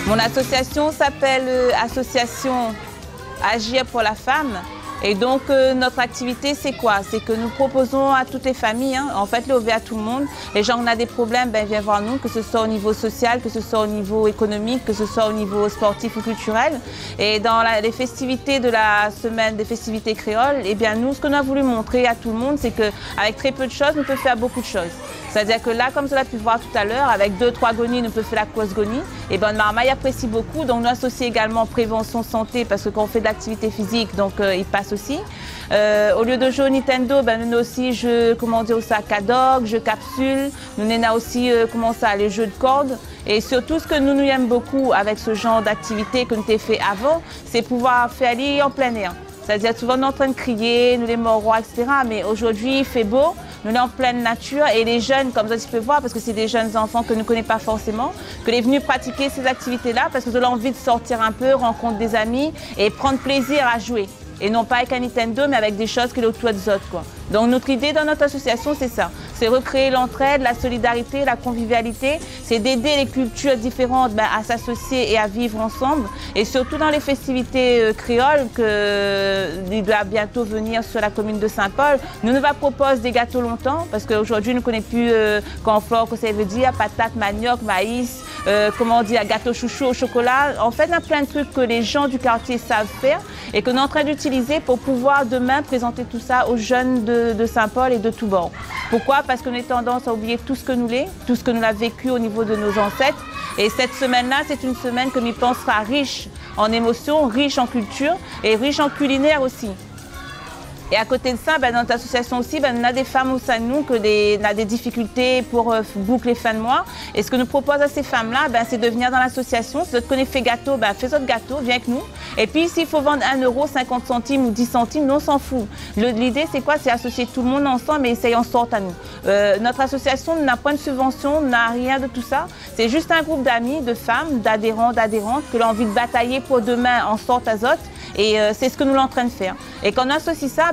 Mon association s'appelle Association Agir pour la femme. Et donc notre activité c'est quoi? C'est que nous proposons à toutes les familles, en fait l'OV à tout le monde. Les gens qui ont des problèmes, viennent voir nous, que ce soit au niveau social, que ce soit au niveau économique, que ce soit au niveau sportif ou culturel. Et dans les festivités de la semaine des festivités créoles, eh bien nous, ce qu'on a voulu montrer à tout le monde, c'est qu'avec très peu de choses, nous pouvons faire beaucoup de choses. C'est-à-dire que là, comme vous l'avez pu voir tout à l'heure, avec 2-3 gonies, nous pouvons faire la cause-gonie. Et bien Marmaille apprécie beaucoup, donc nous associons également prévention santé, parce que quand on fait de l'activité physique, donc il passe aussi. Au lieu de jouer au Nintendo, nous avons aussi jeux, comment dire, ça, cadoc, jeux capsules. Nous avons aussi, les jeux de cordes. Et surtout, ce que nous aimons beaucoup avec ce genre d'activité que nous avons fait avant, c'est pouvoir faire aller en plein air. C'est-à-dire souvent nous sommes en train de crier, nous les morrois, etc. Mais aujourd'hui, il fait beau, nous sommes en pleine nature et les jeunes, comme ça tu peux voir, parce que c'est des jeunes enfants que nous ne connaissons pas forcément, que les venus pratiquer ces activités-là parce qu'ils ont envie de sortir un peu, rencontrer des amis et prendre plaisir à jouer. Et non pas avec un Nintendo, mais avec des choses qui sont autour des autres, quoi. Donc notre idée dans notre association, c'est ça. C'est recréer l'entraide, la solidarité, la convivialité. C'est d'aider les cultures différentes à s'associer et à vivre ensemble. Et surtout dans les festivités créoles qu'il doit bientôt venir sur la commune de Saint-Paul. Nous va proposer des gâteaux longtemps, parce qu'aujourd'hui, nous ne connaissons plus confort, que ça veut dire, patates, manioc, maïs, comment dire, gâteau chouchou au chocolat. En fait, il y a plein de trucs que les gens du quartier savent faire et qu'on est en train d'utiliser pour pouvoir demain présenter tout ça aux jeunes de Saint-Paul et de tous bords. Pourquoi? Parce qu'on a tendance à oublier tout ce que nous l'est, tout ce que nous avons vécu au niveau de nos ancêtres. Et cette semaine-là, c'est une semaine que nous pensons sera riche en émotions, riche en culture et riche en culinaire aussi. Et à côté de ça, dans notre association aussi, on a des femmes au sein de nous qui ont des difficultés pour boucler fin de mois. Et ce que nous propose à ces femmes-là, c'est de venir dans l'association. Si vous connaissez gâteau, fais votre gâteau, viens avec nous. Et puis s'il faut vendre 1 euro, 50 centimes ou 10 centimes, nous on s'en fout. L'idée c'est quoi? C'est associer tout le monde ensemble et essayer en sorte à nous. Notre association n'a pas de subvention, n'a rien de tout ça. C'est juste un groupe d'amis, de femmes, d'adhérents, d'adhérentes qui ont envie de batailler pour demain en sorte à Zot. Et c'est ce que nous sommes en train de faire. Et quand on associe ça,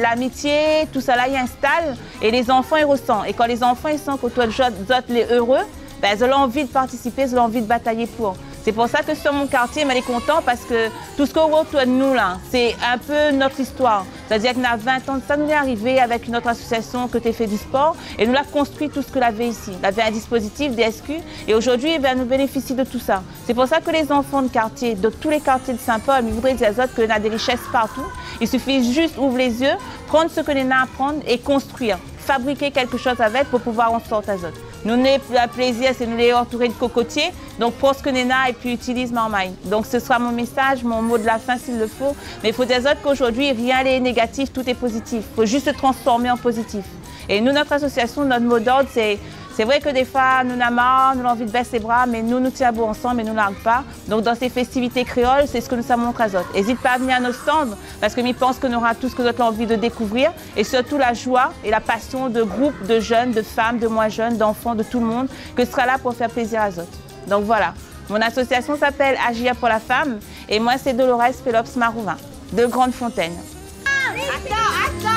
l'amitié, tout ça là, il installe et les enfants ils ressentent. Et quand les enfants ils sentent qu'autour de Zot les heureux, ils ont envie de participer, ils ont envie de batailler pour. C'est pour ça que sur mon quartier, on est content parce que tout ce qu'on voit autour de nous là, c'est un peu notre histoire. C'est-à-dire qu'on a 20 ans de ça, nous est arrivé avec notre association que tu fait du sport et nous l'a construit tout ce que l'avait ici. Il avait un dispositif, des SQ et aujourd'hui, nous bénéficie de tout ça. C'est pour ça que les enfants de quartier, de tous les quartiers de Saint-Paul, ils voudraient dire aux autres qu'on a des richesses partout. Il suffit juste d'ouvrir les yeux, prendre ce que l'on a à prendre et construire. Fabriquer quelque chose avec pour pouvoir en sortir à autres. Nous, notre plaisir, c'est de nous les entourer de cocotiers. Donc, pour ce que l'on a et puis utilise Marmaille. Donc, ce sera mon message, mon mot de la fin s'il le faut. Mais il faut dire autres qu'aujourd'hui, rien n'est négatif, tout est positif. Il faut juste se transformer en positif. Et nous, notre association, notre mot d'ordre, c'est vrai que des fois, nous avons marre, nous avons envie de baisser les bras, mais nous tiens ensemble et nous ne larguons pas. Donc, dans ces festivités créoles, c'est ce que nous savons montrer à autres. N'hésite pas à venir à nos stands, parce que nous pensons qu'on aura tout ce que nous avons envie de découvrir, et surtout la joie et la passion de groupes de jeunes, de femmes, de moins jeunes, d'enfants, de tout le monde, que ce sera là pour faire plaisir à autres. Donc voilà, mon association s'appelle Agir pour la femme, et moi c'est Dolores Pélops Marouin, de Grande Fontaine. Attends